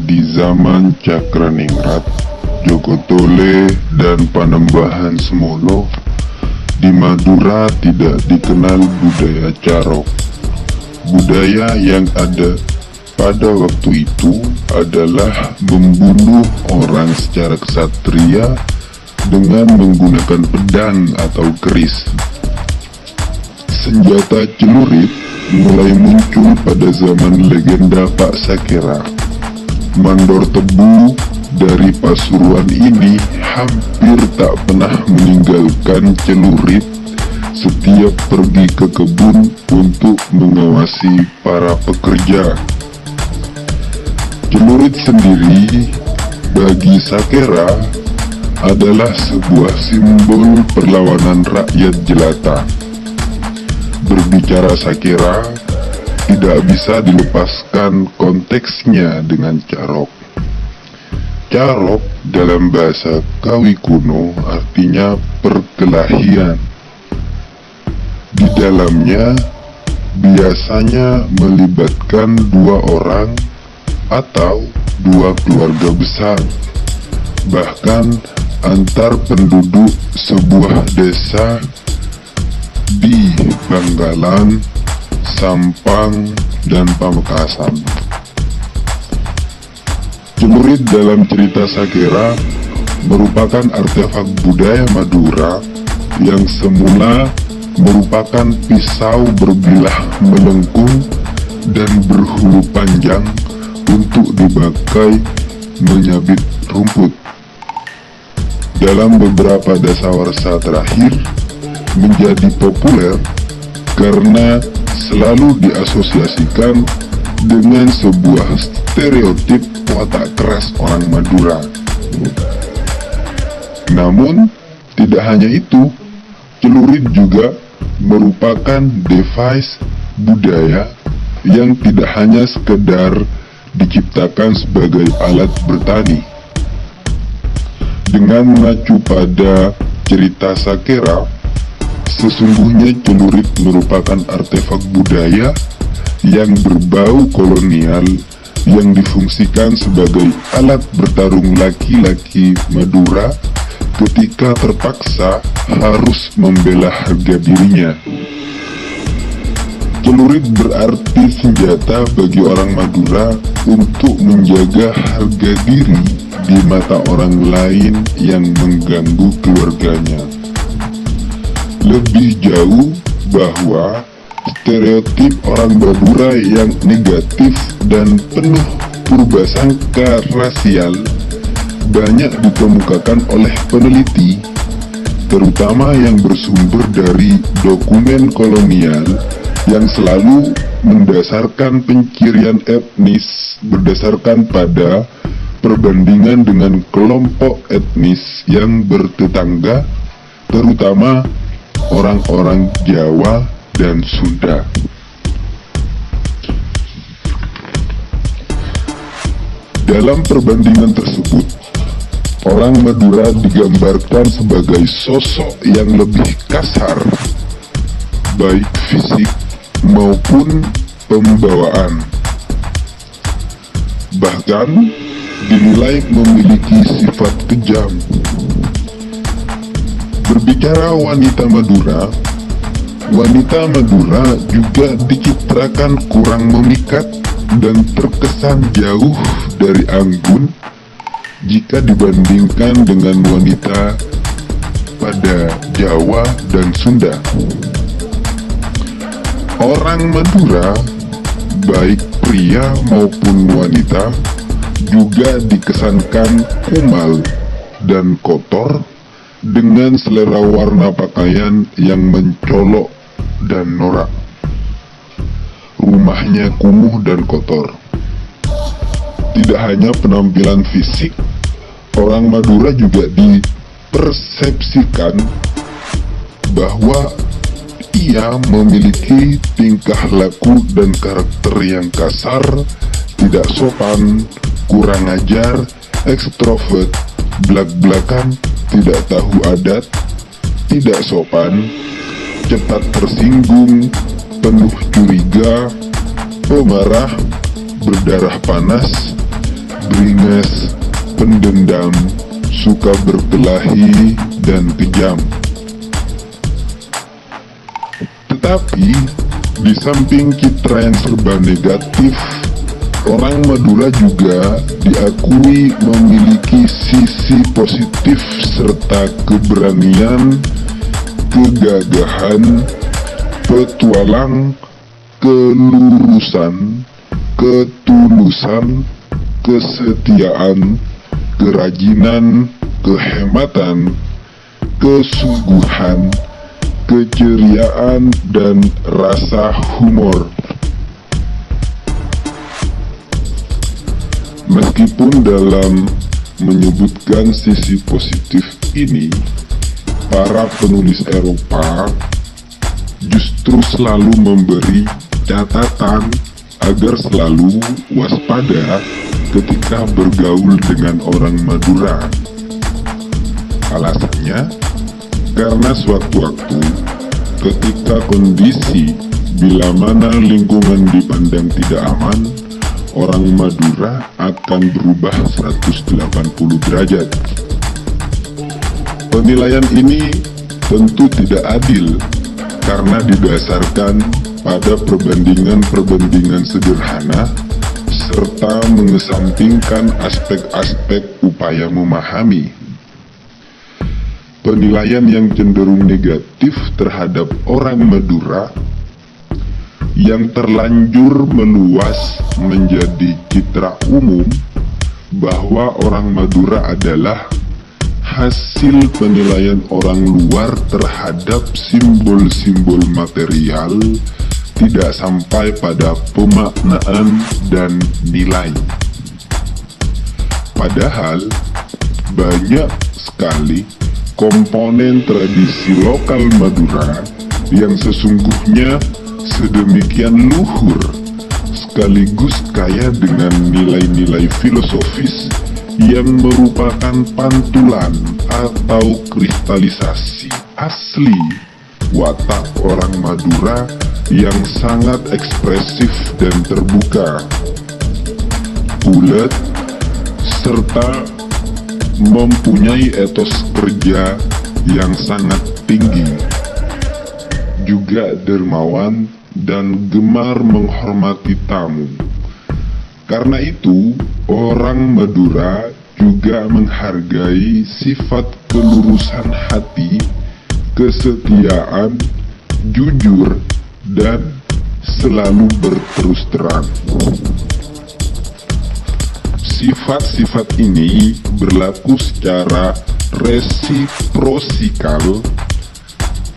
Di zaman Cakraningrat, Jogotole, dan Panembahan Semolo, di Madura tidak dikenal budaya carok. Budaya yang ada pada waktu itu adalah membunuh orang secara ksatria dengan menggunakan pedang atau keris. Senjata celurit mulai muncul pada zaman legenda Pak Sakera. Mandor tebu dari Pasuruan ini hampir tak pernah meninggalkan celurit setiap pergi ke kebun untuk mengawasi para pekerja. Celurit sendiri bagi Sakera adalah sebuah simbol perlawanan rakyat jelata. Berbicara Sakera, tidak bisa dilepaskan konteksnya dengan carok. Carok dalam bahasa Kawi kuno artinya perkelahian. Di dalamnya biasanya melibatkan dua orang atau dua keluarga besar, bahkan antar penduduk sebuah desa di Banggalan, Sampang, dan Pamekasan. Celurit dalam cerita Sakera merupakan artefak budaya Madura yang semula merupakan pisau berbilah melengkung dan berhulu panjang untuk dipakai menyabit rumput. Dalam beberapa dasawarsa terakhir menjadi populer karena selalu diasosiasikan dengan sebuah stereotip watak keras orang Madura. Namun, tidak hanya itu, celurit juga merupakan device budaya yang tidak hanya sekedar diciptakan sebagai alat bertani. Dengan mengacu pada cerita Sakera, sesungguhnya celurit merupakan artefak budaya yang berbau kolonial yang difungsikan sebagai alat bertarung laki-laki Madura ketika terpaksa harus membela harga dirinya. Celurit berarti senjata bagi orang Madura untuk menjaga harga diri di mata orang lain yang mengganggu keluarganya. Lebih jauh bahwa stereotip orang Madura yang negatif dan penuh purbasangka rasial banyak dikemukakan oleh peneliti, terutama yang bersumber dari dokumen kolonial yang selalu mendasarkan pencirian etnis berdasarkan pada perbandingan dengan kelompok etnis yang bertetangga, terutama orang-orang Jawa dan Sunda. Dalam perbandingan tersebut, orang Madura digambarkan sebagai sosok yang lebih kasar, baik fisik maupun pembawaan. Bahkan dinilai memiliki sifat kejam. Berbicara wanita Madura juga dicitrakan kurang memikat dan terkesan jauh dari anggun jika dibandingkan dengan wanita pada Jawa dan Sunda. Orang Madura, baik pria maupun wanita, juga dikesankan kumal dan kotor dengan selera warna pakaian yang mencolok dan norak. Rumahnya kumuh dan kotor. Tidak hanya penampilan fisik, orang Madura juga dipersepsikan bahwa Ia memiliki tingkah laku dan karakter yang kasar, tidak sopan, kurang ajar, ekstrovert, blak-blakan, tidak tahu adat, tidak sopan, cepat tersinggung, penuh curiga, pemarah, berdarah panas, beringas, pendendam, suka berkelahi, dan kejam. Tetapi, di samping citra yang serba negatif, orang Madura juga diakui memiliki sisi positif serta keberanian, kegagahan, petualang, kelurusan, ketulusan, kesetiaan, kerajinan, kehematan, kesungguhan, keceriaan, dan rasa humor. Meskipun dalam menyebutkan sisi positif ini, para penulis Eropa justru selalu memberi catatan agar selalu waspada ketika bergaul dengan orang Madura. Alasannya, karena sewaktu-waktu ketika kondisi bila mana lingkungan dipandang tidak aman, orang Madura akan berubah 180 derajat. Penilaian ini tentu tidak adil karena didasarkan pada perbandingan-perbandingan sederhana serta mengesampingkan aspek-aspek upaya memahami. Penilaian yang cenderung negatif terhadap orang Madura yang terlanjur meluas menjadi citra umum bahwa orang Madura adalah hasil penilaian orang luar terhadap simbol-simbol material, tidak sampai pada pemaknaan dan nilai. Padahal banyak sekali komponen tradisi lokal Madura yang sesungguhnya sedemikian luhur sekaligus kaya dengan nilai-nilai filosofis yang merupakan pantulan atau kristalisasi asli watak orang Madura yang sangat ekspresif dan terbuka, ulet, serta mempunyai etos kerja yang sangat tinggi, juga dermawan dan gemar menghormati tamu. Karena itu, orang Madura juga menghargai sifat kelurusan hati, kesetiaan, jujur, dan selalu berterus terang. Sifat-sifat ini berlaku secara resiprosikal.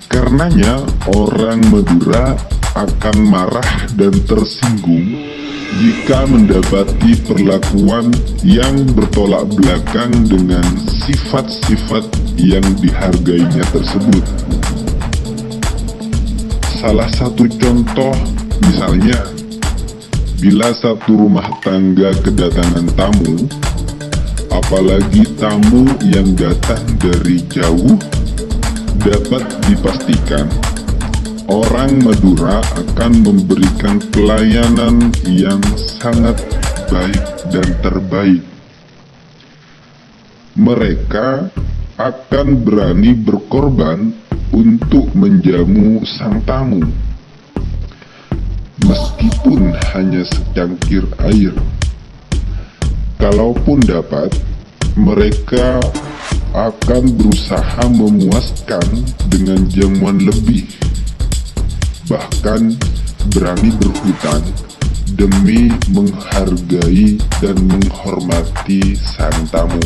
Karenanya orang Madura akan marah dan tersinggung jika mendapati perlakuan yang bertolak belakang dengan sifat-sifat yang dihargainya tersebut. Salah satu contoh misalnya, bila satu rumah tangga kedatangan tamu, apalagi tamu yang datang dari jauh, dapat dipastikan orang Madura akan memberikan pelayanan yang sangat baik dan terbaik. Mereka akan berani berkorban untuk menjamu sang tamu, meskipun hanya secangkir air. Kalaupun dapat, mereka akan berusaha memuaskan dengan jamuan lebih, bahkan berani berhutang demi menghargai dan menghormati sang tamu.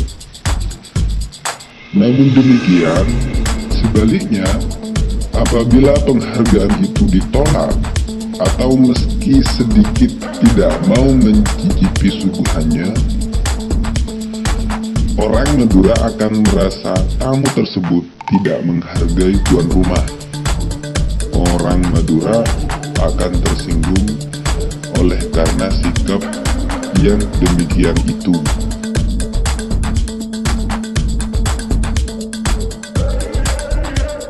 Namun demikian, sebaliknya, apabila penghargaan itu ditolak atau meski sedikit tidak mau mencicipi suguhannya, orang Madura akan merasa tamu tersebut tidak menghargai tuan rumah. orang Madura akan tersinggung oleh karena sikap yang demikian itu.